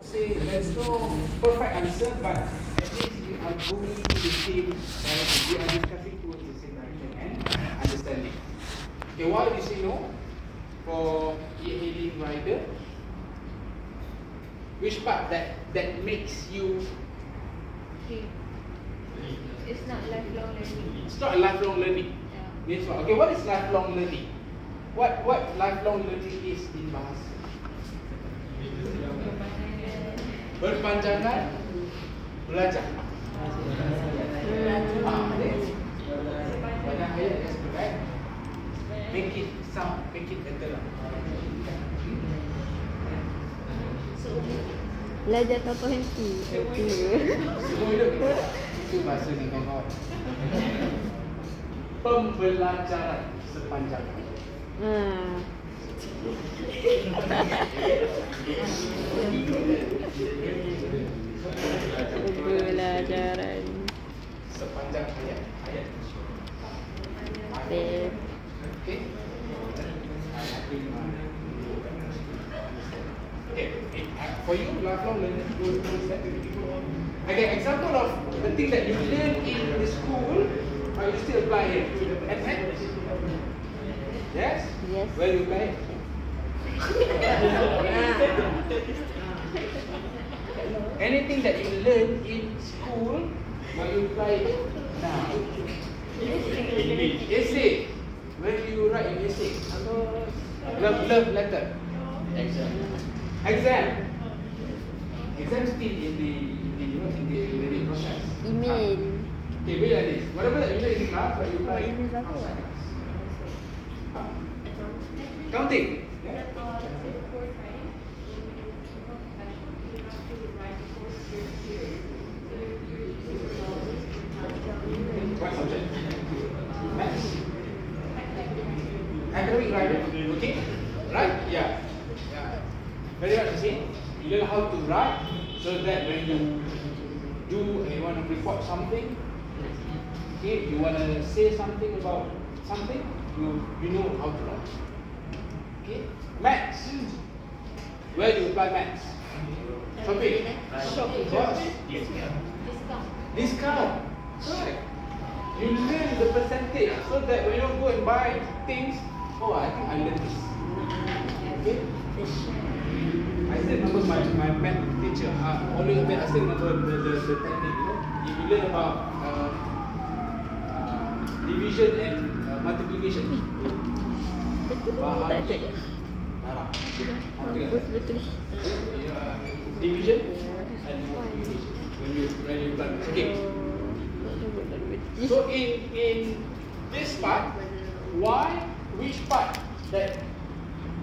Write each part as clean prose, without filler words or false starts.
say there's no perfect answer, but at least you are going to the same direction. You are discussing towards the same direction and understanding. Okay, why do you say no for e-hailing rider? Which part that makes you? It's not lifelong learning. It's not a lifelong learning. Yeah. Means what? Okay, what is lifelong learning? What lifelong learning is in bahasa? Berpanjangan belajar. Banyak ayat, that's correct. Make it sound, make it better lah. Belajar tanpa henti. Semua hidup itu bahasa ni kawan-kawan. Pembelajaran sepanjang hari. Pembelajaran sepanjang ayat. Okay. Okay. Okay. For you, lifelong learning. Okay, example of the thing that you learn in the school, or you still apply it at home? Yes. Yes. Where you apply it? Anything that you learn in school, where you apply it now? Essay. Where do you write your essay? Love letter. Exam. Exam still in the process. Email. Okay, wait like this. Whatever that you learn in class, but you apply Email apa? outside. Counting. What subject? Maths. Academic writing. Okay? Right? Yeah. Very hard to say. You learn how to write so that when you do and you want to report something, okay, you want to say something about something, you know how to write. Okay? Maths. Where do you apply maths? Shopping. What? Discount. Correct. You learn the percentage so that when you go and buy things, oh, I think I learned this. Okay? I still remember my math teacher. Always I still remember the technique. You know, if you learn about division and multiplication. Bahagi. Division and multiplication. When you learn. Okay. So in this part, which part that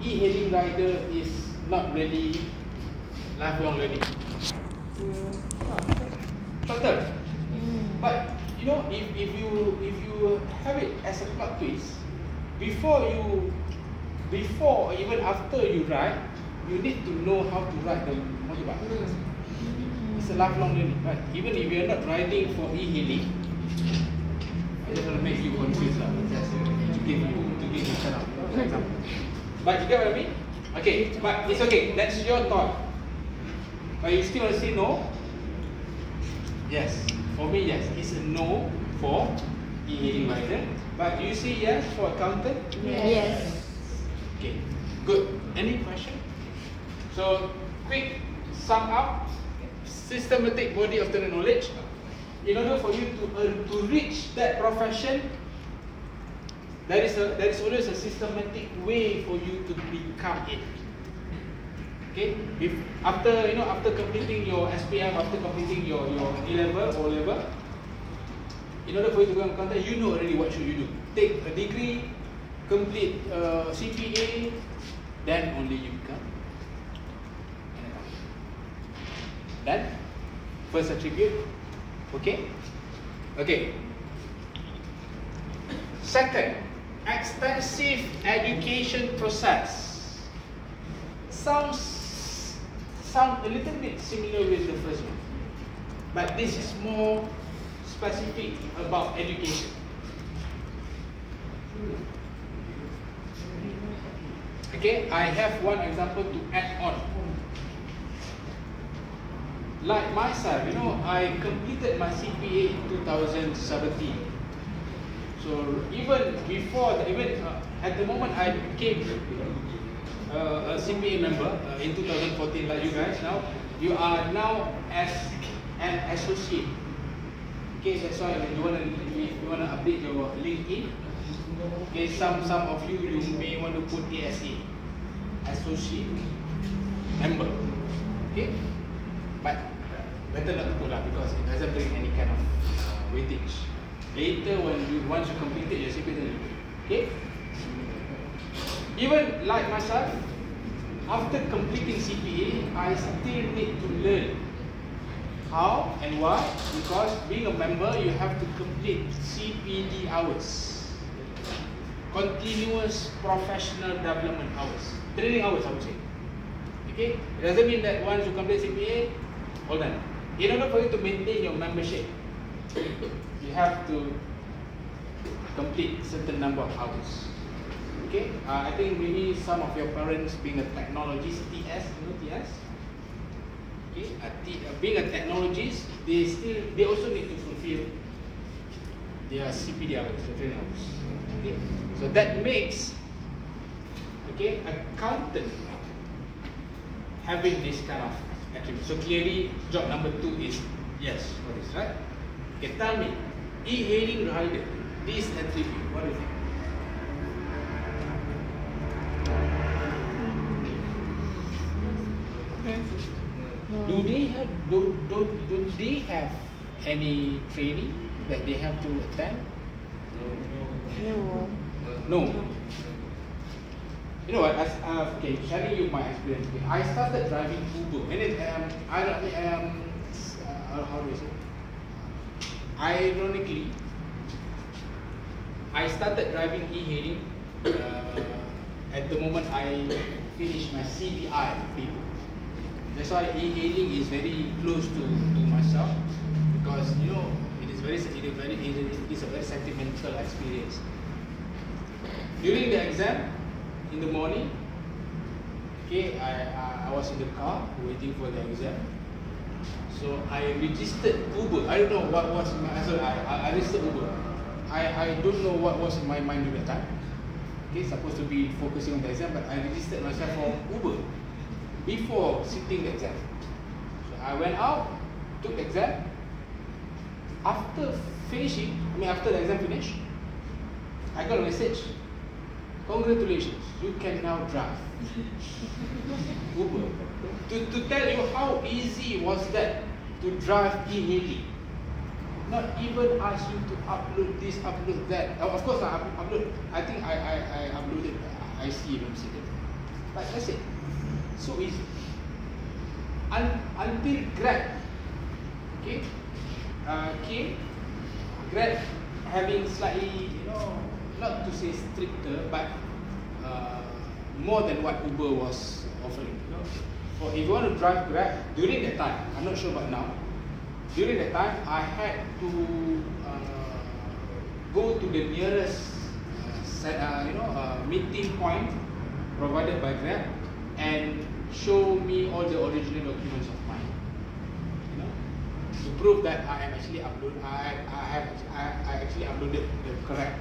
e-hailing rider is not really lifelong learning? Short term. But you know, if you have it as a plot twist, before or even after you ride, you need to know how to ride the motorbike. It's a lifelong learning, right? Even if you are not riding for e-hailing, I just want to make you confused lah. Just to give you shut up. But you get what I mean? Okay, but it's okay. That's your thought. But you still want to say no? Yes. For me, yes. It's a no for e-hailing rider. But do you say yes for accountant? Yes. Okay. Good. Any question? So, quick sum up. Systematic body of the knowledge. In order for you to reach that profession, there is always a systematic way for you to become it. Okay, after completing your SPM, after completing your A level, O level, in order for you to go and contact, you know already what should you do. Take a degree, complete CPA, then only you become an accountant. Then, first attribute. Okay? Okay. Second, extensive education process. Sounds a little bit similar with the first one, but this is more specific about education. Okay, I have one example to add on. like myself, I completed my CPA in 2017. So even before, at the moment I became a CPA member in 2014, like you guys now, you are now as an associate. Okay, that's why if you wanna update your LinkedIn. Okay, some of you may want to put ASA, associate member. Okay, but better not to put that because it doesn't bring any kind of weightage. Later, once you completed your CPA, okay. Even like myself, after completing CPA, I still need to learn how and why. Because being a member, you have to complete CPD hours, continuous professional development hours, training hours, I would say. Okay, it doesn't mean that once you complete CPA, all done. In order for you to maintain your membership, you have to complete certain number of hours. Okay, I think maybe some of your parents being a technologist, TS, TS. Okay, being a technologist, they also need to fulfill their CPD hours, the training hours. Okay, so that makes accountant having this kind of attribute. So clearly, job number 2 is yes for this, right? Okay, tell me, e-hailing rider, this attribute, what do you think? Do they have any training that they have to attend? No. You know what? Sharing you my experience. I started driving Uber, and then how do I say? Ironically, I started driving e-hailing at the moment I finished my CDI paper. That's why e-hailing is very close to myself because it is a very sentimental experience. During the exam in the morning, okay, I was in the car waiting for the exam. So I registered Uber. I don't know what was my answer. I registered Uber. I don't know what was in my mind during that time. Okay, supposed to be focusing on the exam, but I registered myself for Uber before sitting the exam. So I went out, took the exam. After the exam finished, I got a message. Congratulations, you can now drive Uber. To tell you how easy was that to drive e-hailing. Not even ask you to upload this, upload that. Of course, I upload. I think I uploaded IC from City. But that's it. So easy. Until Grab, okay, came. Grab having slightly, not to say stricter, but more than what Uber was offering. For if you want to drive Grab during that time, I'm not sure about now. During that time, I had to go to the nearest, meeting point provided by Grab and show me all the original documents of mine, to prove that I am actually I actually uploaded the correct,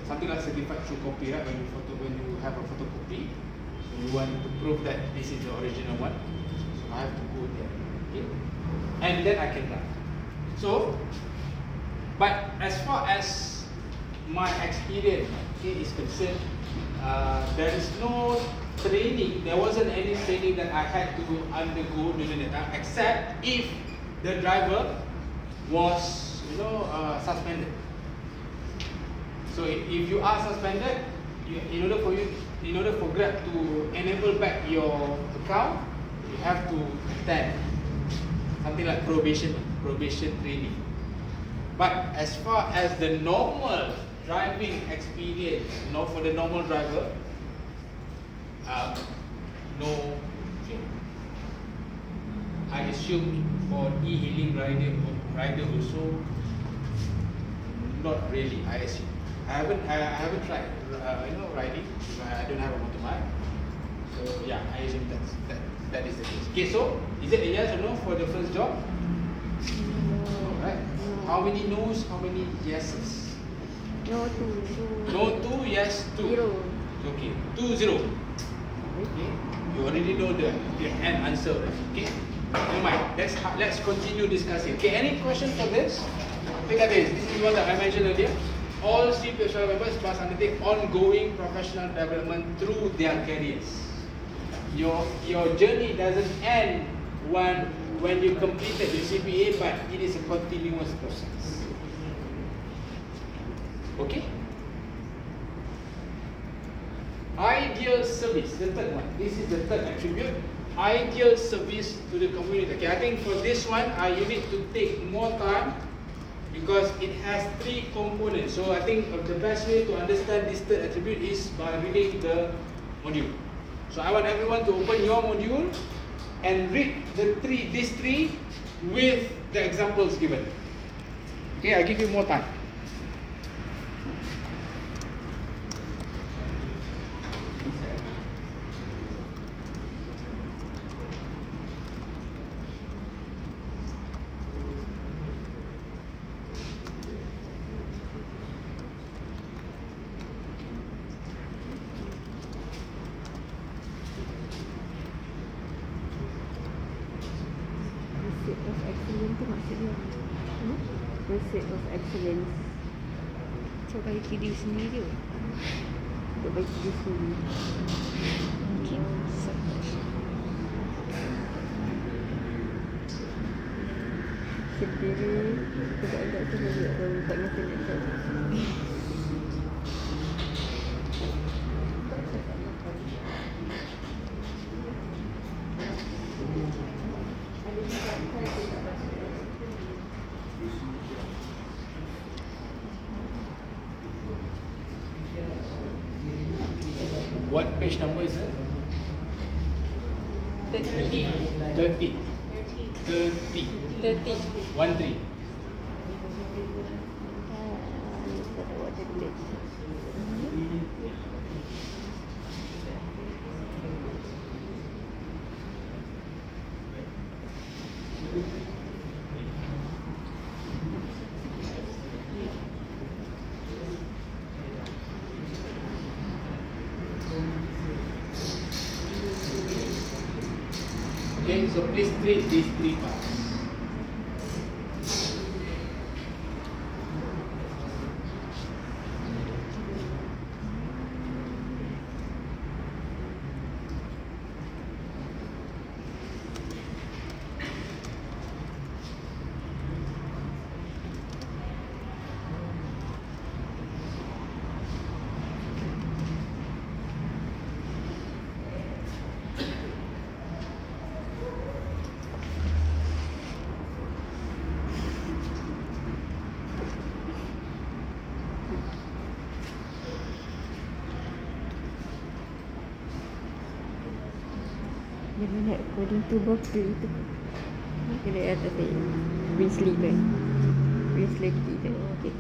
something like certified true copy, right? When you have a photocopy, so you want to prove that this is the original one, so I have to go there, okay? And then I can drive. So, but as far as my experience, is concerned, there is no training. There wasn't any training that I had to undergo during that time, except if the driver was, suspended. So if you are suspended, in order for Grab to enable back your account, you have to attend something like probation training. But as far as the normal driving experience, for the normal driver, no training. I assume for e-hailing rider also, not really. I assume. I haven't tried, riding. I don't have a motorbike. So yeah, I assume that's that is the case. Okay, so is it a yes or no for the first job? Alright. How many no's? How many yeses? No, two. No 2, yes 2. 0. Okay, 2 0. Okay, you already know the answer. Okay, never mind. Let's continue discussing. Okay, any question for this? Look at this. This is what I mentioned earlier. All CPSY members must undertake ongoing professional development through their careers. Your journey doesn't end when you completed the CPA, but it is a continuous process. Okay. Ideal service, the third one. This is the third attribute. Ideal service to the community. Okay, I think for this one, you need to take more time because it has 3 components. So I think the best way to understand this third attribute is by reading the module. So I want everyone to open your module and read these three with the examples given. Okay, I'll give you more time. Pursuit of excellence tu maksudnya. Pursuit of excellence. Macam bagi diri sendiri tu. Untuk bagi diri sendiri. Okay. Sendiri. Sebab tu boleh buat dengan sendiri. What page number is it? 30. 30. 13. Okay, so please treat these 3 parts. Jangan nak coding tu bokeh tu. Kena atas ni. Winsley kan. Winsley tu. Okay.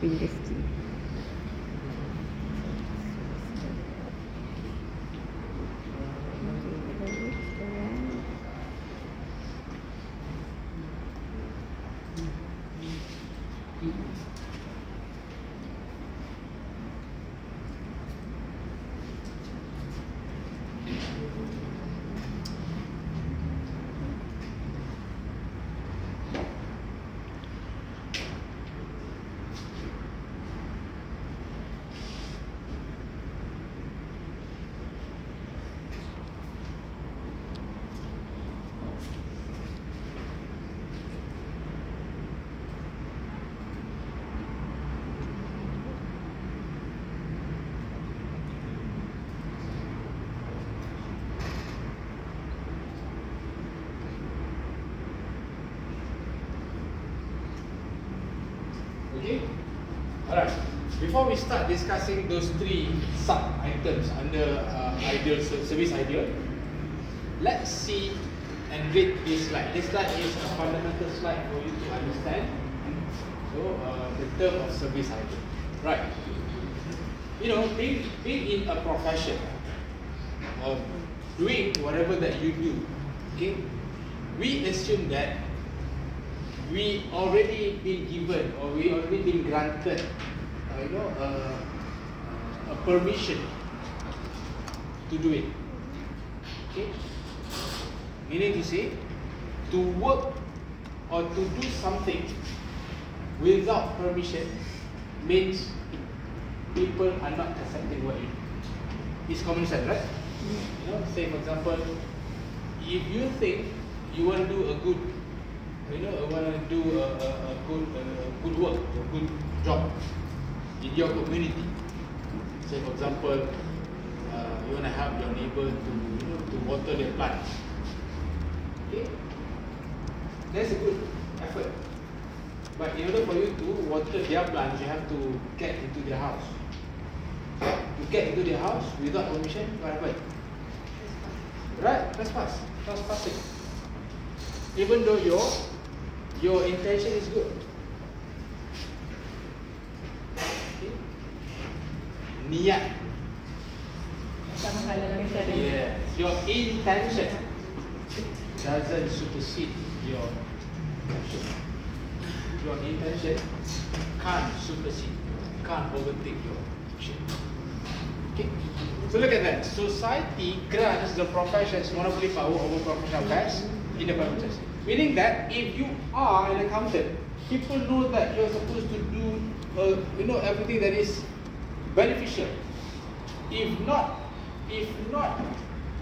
Winsley. Okay? Alright. Before we start discussing those 3 sub-items under service ideal, let's see and read this slide. This slide is a fundamental slide for you to understand. So, the term of service ideal. Right. You know, being in a profession, doing whatever that you do, okay, we assume that we already been given or we already been granted, a permission to do it. Okay, meaning to say, to work or to do something without permission means people are not accepting what you do. It's common sense, right? You know, say for example, if you think you want to do a good, want to do a good work, a good job in your community. Say for example, you want to help your neighbor to water their plants. Okay, that's a good effort. But in order for you to water their plants, you have to get into their house. To get into their house without permission, what happened? Right, trespass. Trespassing. Even though your intention is good. Okay. Niat. Yes, your intention doesn't supersede your action. Your intention can't supersede, can't overtake your action. Okay? So look at that. Society grants the professions monopoly power over professional affairs in the private sector. Meaning that if you are an accountant, people know that you're supposed to do everything that is beneficial. If not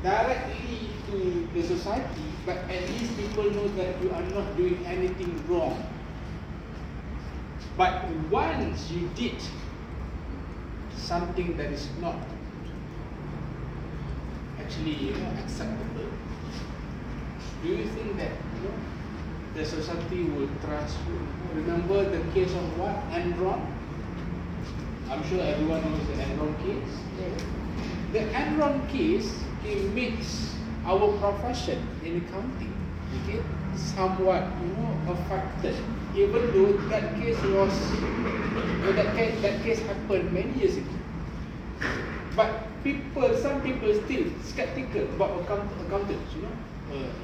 directly to the society, but at least people know that you are not doing anything wrong. But once you did something that is not actually acceptable, do you think that the society will trust you? Remember the case of what? Enron? I'm sure everyone knows the Enron case. Yes. The Enron case makes our profession in accounting, okay, somewhat affected. Even though that case was that case happened many years ago, but some people still skeptical about accountants.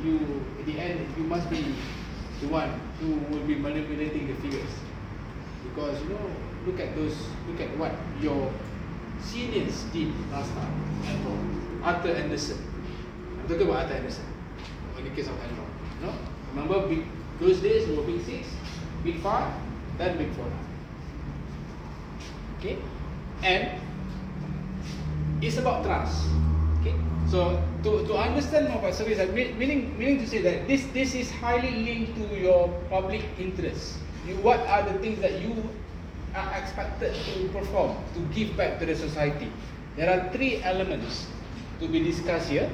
You at the end you must be the one who will be manipulating the figures, because look at what your seniors did last time. Arthur Andersen. I'm talking about Arthur Andersen in the case of Enron. Remember those days were Big 6, Big 5, then Big 4 now. Okay? And it's about trust. Okay? So to understand more about service, meaning to say that this is highly linked to your public interest. What are the things that you are expected to perform, to give back to the society? There are 3 elements to be discussed here: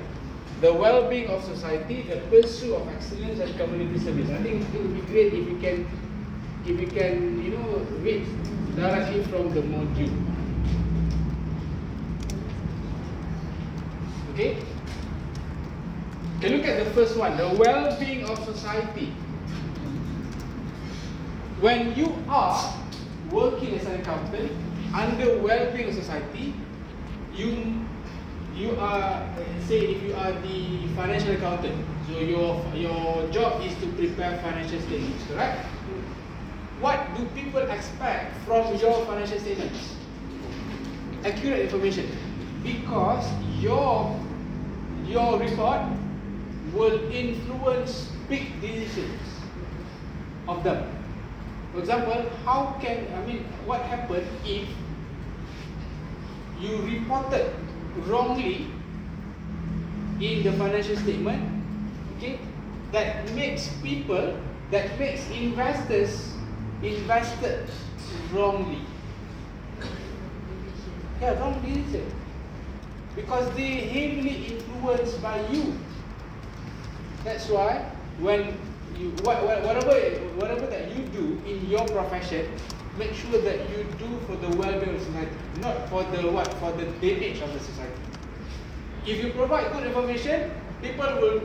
the well-being of society, the pursuit of excellence, and community service. I think it would be great if you can read directly from the module. Okay? Okay, look at the first one, the well-being of society. When you are working as an accountant under well-being of society, you are, say if you are the financial accountant, so your job is to prepare financial statements, correct? What do people expect from your financial statements? Accurate information, because your report will influence big decisions of them. For example, what happened if you reported wrongly in the financial statement? Okay, that makes investors invested wrongly. Yeah, wrong decision, because they heavily influenced by you. That's why when you whatever that you do in your profession, make sure that you do for the well-being of society, not for the damage of the society. If you provide good information, people will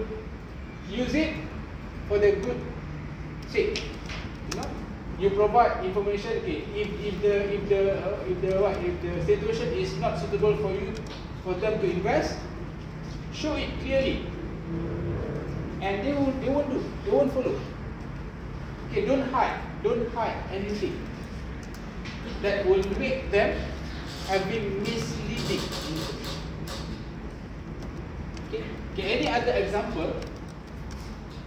use it for their good sake. You provide information. Okay, if the situation is not suitable for them to invest, Show it clearly. And they won't follow. Okay, don't hide anything that will make them have been misleading. Okay, any other example?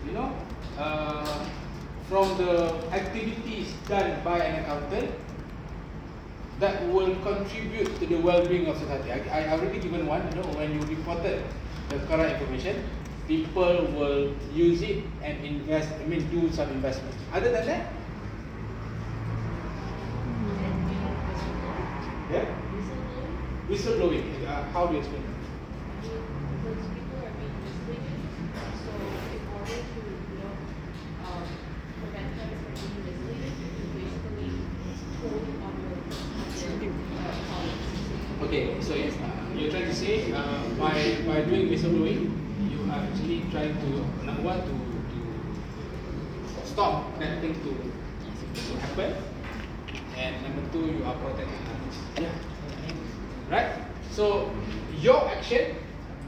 You know, from the activities done by an accountant that will contribute to the well-being of society. I already given one. You know, when you reported the correct information, people will use it and invest. I mean, do some investment. Other than that, yeah, whistleblowing. How do you explain it? Because people are being misleading, so in order to, prevent them from being misleading, you basically hold on their policies. Okay, so you're trying to say by doing whistleblowing, you are actually trying to, number one, to stop that thing to happen, and number two, you are protecting others. Yeah. Right? So your action,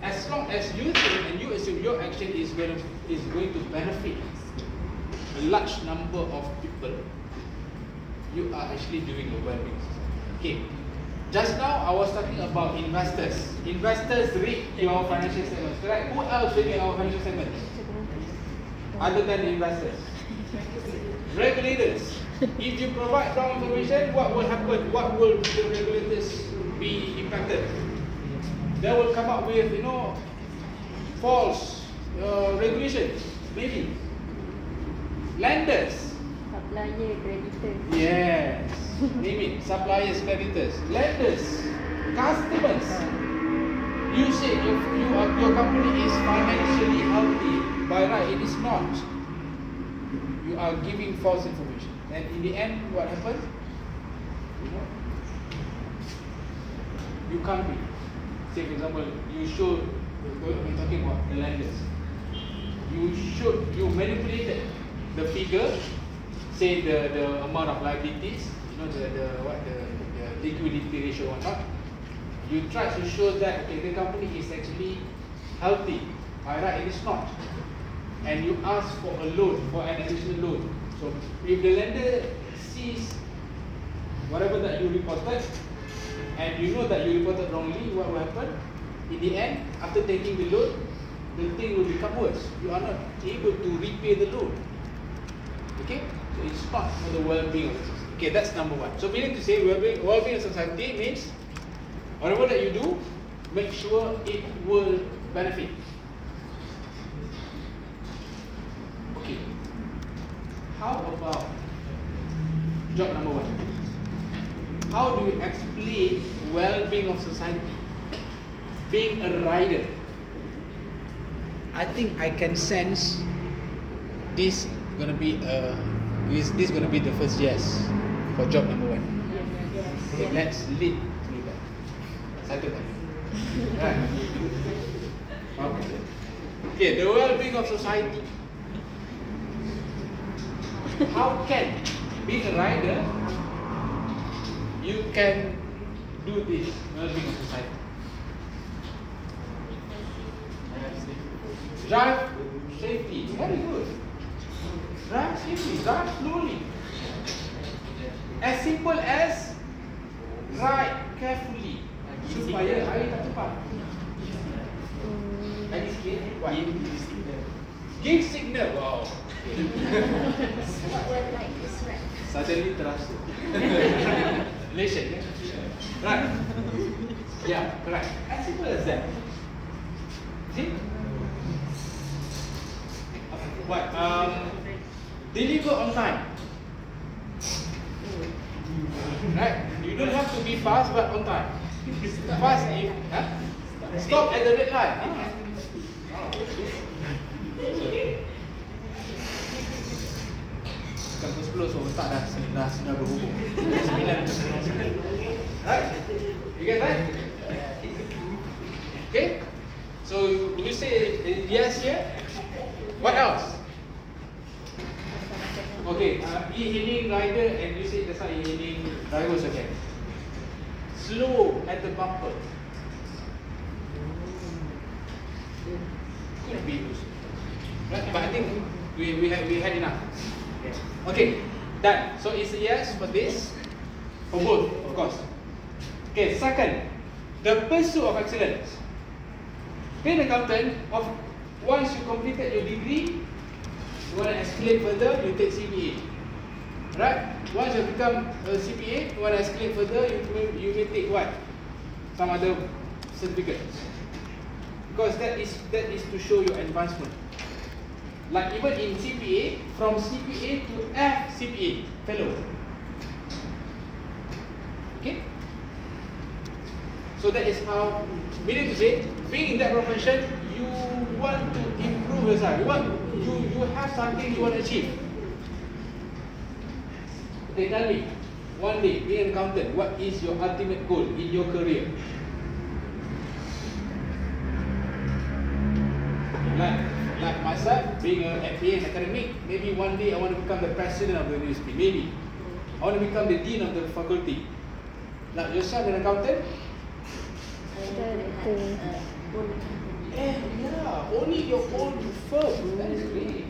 as long as you think and you assume your action is going to benefit a large number of people, you are actually doing a well-being. Okay. Just now I was talking about investors. Investors read your financial statements, correct? Who else reading our financial statements? Other than investors? Regulators. If you provide wrong information, what will happen? What will the regulators be impacted? They will come up with, false regulations, maybe. Lenders. Supplier, creditor. Yes. Name it. Suppliers, creditors, lenders, customers. You say your company is financially healthy. By right, it is not. You are giving false information, and in the end, what happens? You can't be. Say for example, you show. We're talking about the lenders. You manipulated the figure. Say the amount of liabilities. The liquidity ratio or not. You try to show that the company is actually healthy. By right, it is not. And you ask for a loan, for an additional loan. So if the lender sees whatever that you reported, and you know that you reported wrongly, what will happen? In the end, after taking the loan, the thing will become worse. You are not able to repay the loan. Okay? So it's not for the well-being of the society. Okay, that's number one. So meaning to say, well-being of society means whatever that you do, make sure it will benefit. Okay. How about job number one? How do you explain well-being of society? Being a rider. I think I can sense this gonna be this gonna be the first yes for job number one. Okay, let's lead through that. Satu lagi. Right. Okay, the well-being of society. How can being a rider you can do this well-being of society? Drive safely. Very good. Drive safely. Drive slowly. As simple as ride carefully. Supaya air tak cepat. Lagi sikit. Give signal. Wow. What were like this, right? Suddenly terasa. Malaysian, yeah? Right. Yeah, correct. As simple as that. See? What? Deliver on time. Right? You don't have to be fast, but on time. Fast if stop at the red light. Kampus 10 so tak dah berhubung. 9. Right? You get that? Okay? So you say yes here. What else? Okay, e-hailing rider and you say that's why e-hailing drivers again. Slow at the bumper. could be used. Right? But I think we had enough. Okay, done. So it's a yes for this, for both, of course. Okay, second, the pursuit of excellence. Being an accountant, once you completed your degree, you want to escalate further, you take CPA. Right? Once you become a CPA, you want to escalate further, you may take what? Some other certificates. Because that is to show your advancement. Like even in CPA, from CPA to FCPA, fellow. Okay? So that is how, meaning to say, being in that profession, you want to improve yourself. You have something you want to achieve. Okay, tell me, one day, being an accountant, what is your ultimate goal in your career? Like myself, being an FA and academic, maybe one day I want to become the president of the university. Maybe I want to become the dean of the faculty. Like yourself, an accountant? Yeah, only your own firm. That is great.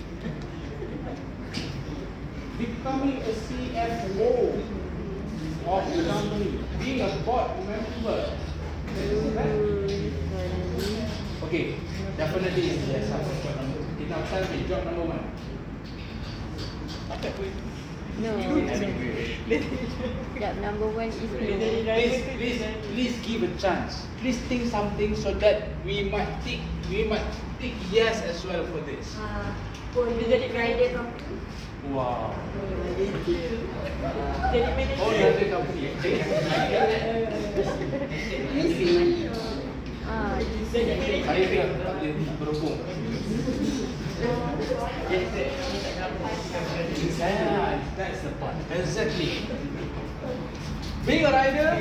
Becoming a CFO of the company, being a board member. Okay, definitely yes. Now tell me, job number one. No. Job number one is no. Please give a chance. Please think something so that we might think yes as well for this. Jadi rider company. Wow. Jadi manager. Oh, rider company. Saya tidak boleh berhubung. Yeah, that's the point. Exactly. Being a rider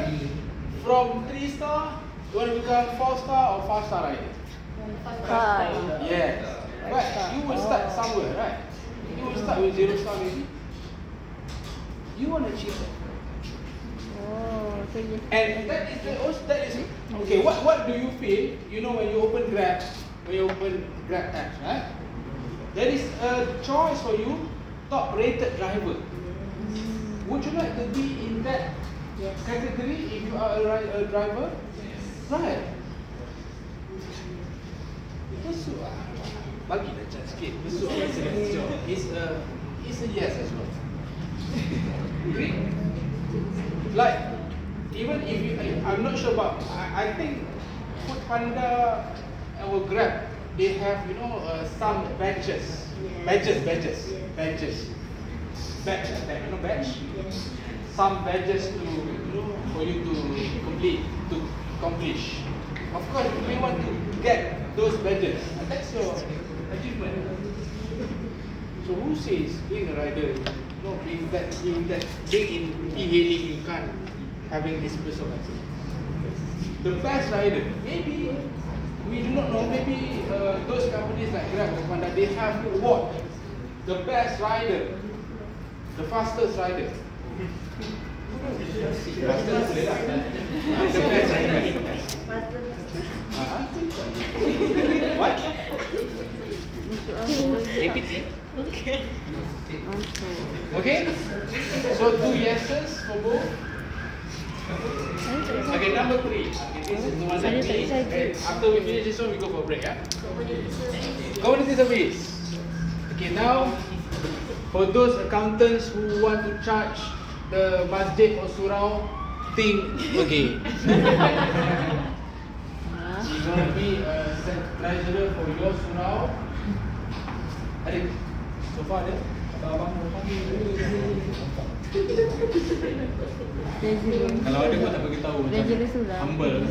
from 3-star, you want to become 4-star or 5-star rider? 5. Yes. But you will start somewhere, right? You will start with 0-star maybe. You want to achieve that. Oh, so yes. And that is okay. What do you feel? You know when you open Grab apps, right? There is a choice for you, top rated driver. Would you like to be in that category if you are a driver? Right. Pursue bagi dah chance sikit. Pursue excellence job is a yes as well. Agree? Like even if you, I'm not sure about, I think Foodpanda or Grab, they have some badges. Some badges to for you to accomplish. Of course, you may want to get those badges. That's your achievement. So who says being a rider, being in e-hailing, you can't having this person? The best rider, maybe we do not know. Maybe those companies like Grab or Foodpanda, they have award the best rider, the fastest rider. What? APT? Okay. So 2 yeses for both. Okay, number 3. Okay, this is the one that we, after we finish this one, we go for a break. Community service. Okay, now for those accountants who want to charge the masjid or surau, think again. You're going to be a treasurer for your surau. Ada? So far ada? Abang kalau ada kau tak beritahu macam humble.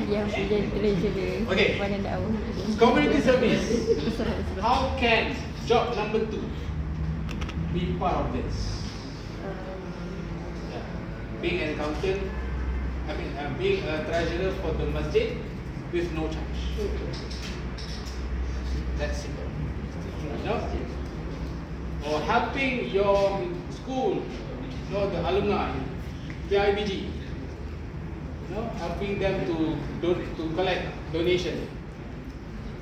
Yang jadi treasurer. Okay. Mana dah awal. Community service. How can job number 2 be part of this? Being an accountant, being a treasurer for the masjid with no charge. That's simple. Or helping your school, the alumni, PIBG, helping them to collect donation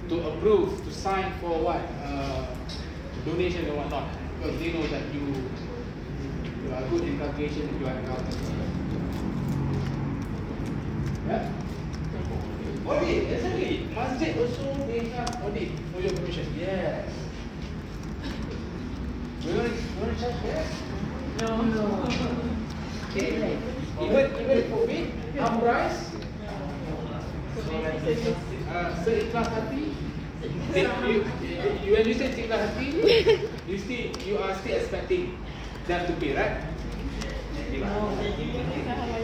to approve, to sign for what? Donation or whatnot. Because they know that you are good in calculation and you are accountant. Yeah? Audit, exactly. Masjid also they have audit for your permission. Yes. You want to charge for that? No. Okay. Even for me, half price. Seikhlas hati. When you say seikhlas hati, you are still expecting them to pay, right?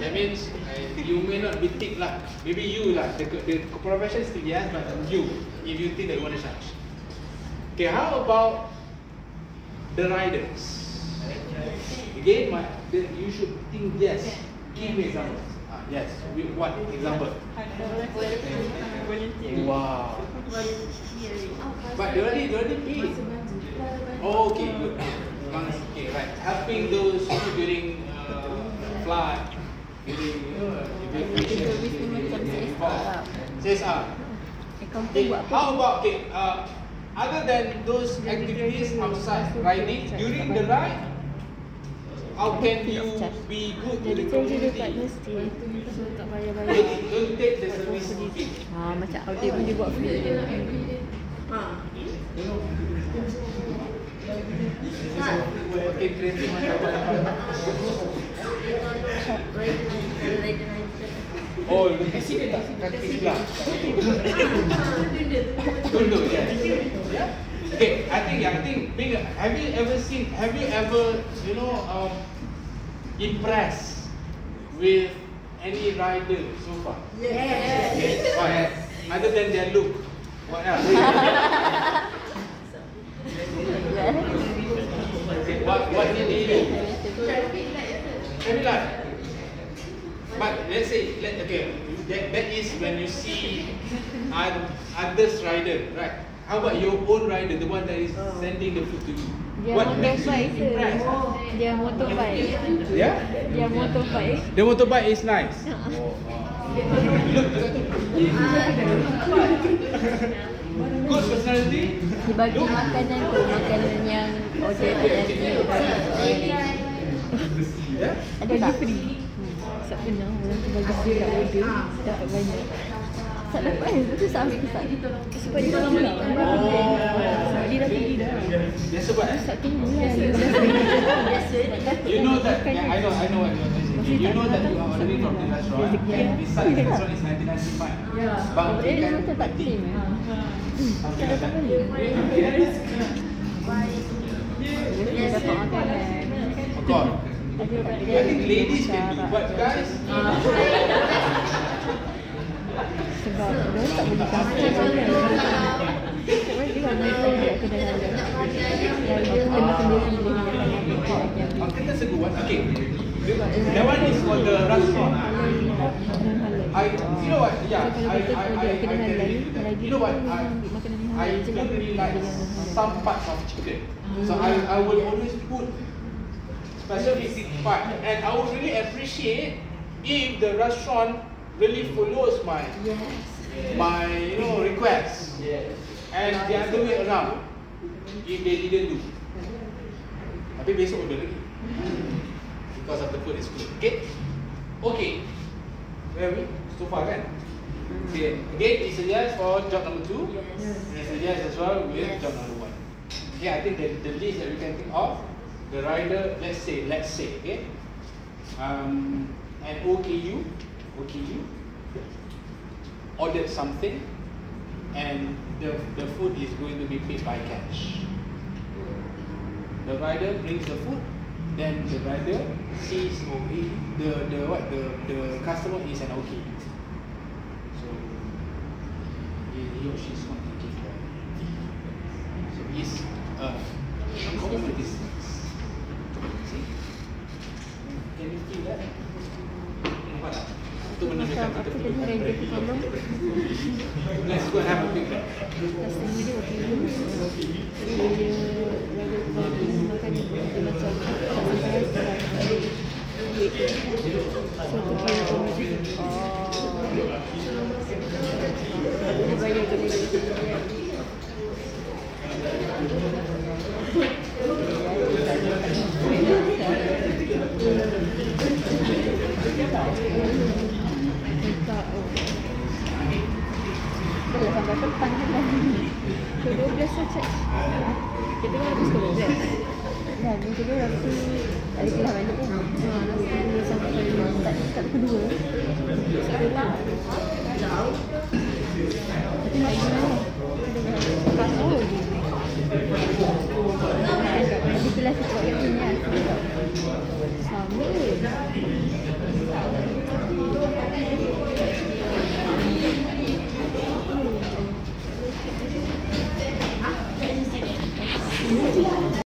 That means you may not be tipped lah. Maybe you lah. The profession still yes, but you, if you think that you want to charge. Okay, how about the riders? Again, you should think yes. Give me examples. Yes, with what example? Wow. But they already paid. Oh, okay, good. Okay, right. Helping those during flood, during evacuation, CSR. Okay, how about other than those activities outside riding, during the ride, how can you be good to the community? Don't take the service fee. Macam audit pun dia buat free. Okay, kreatif macam mana? Oh, kreatif lah. Tunda, yeah. Okay, I think being have you ever impressed with any rider so far? Yes. Okay, why? Other than their look, what else? Okay, what did they do? Traffic light. But let's say, that is when you see others rider, right? How about your own rider, the one that is sending the food to you? Dia What makes you motorbike impressed? Dia motorbike. Yeah? Dia motorbike. The motorbike is nice. Look, good personality. Dia bagi makanan tu, makanan yang order dari Yeah? ada tak? Tak pernah orang tu bagi dia kat order, dapat banyak. Tak dapat kan? Lepas tu tak ambil tak. Sebab dia dah pulang. Sebab dia dah pergi dah. Biasa buat Tak tunggu lah. You know that, yeah, I know what you're saying. You know that you are ordering from the restaurant, and besides the restaurant is 1995. But Dia macam tak claim eh. something like that. Dia dapat makanan. Oh God. Ada tak I think ladies can do, but guys, sebab dia tak boleh campur kan. Sebab dia kan dia kena ada. Yang dia kena pilih okay, that's a good one. Okay, that one is for the restaurant. You know what? Yeah, I can relate to that. You know what? I don't really like some parts of chicken, so I will always put specific part, and I would really appreciate if the restaurant really follows my request, and the other way around if they didn't do. Tapi besok order lagi because of the food is good. Okay, where are we? So far kan? Okay, again it's a yes for job number 2. It's a yes as well with job number 1. Okay, I think the list that we can think of, the rider, let's say, okay, an OKU ordered something, and the food is going to be paid by cash. The rider brings the food, then the rider sees the customer is an OKU, so he or she is not taking the fee. So it's common distance. See? Can you feel that? Nampak tak? Itu menunjukkan kita perlu let's go and have a big break. Rasanya dia okey dulu. Dia bagi makanan dia macam tak sampai duit tu. So tu kira dia bayar tu dia. Dah sampai petang kan. Pukul 12 lah charge. Kita kan habis pukul 12. Ya, minggu kedua aku tak ada kelas balik pun. Sampai tak pukul 2.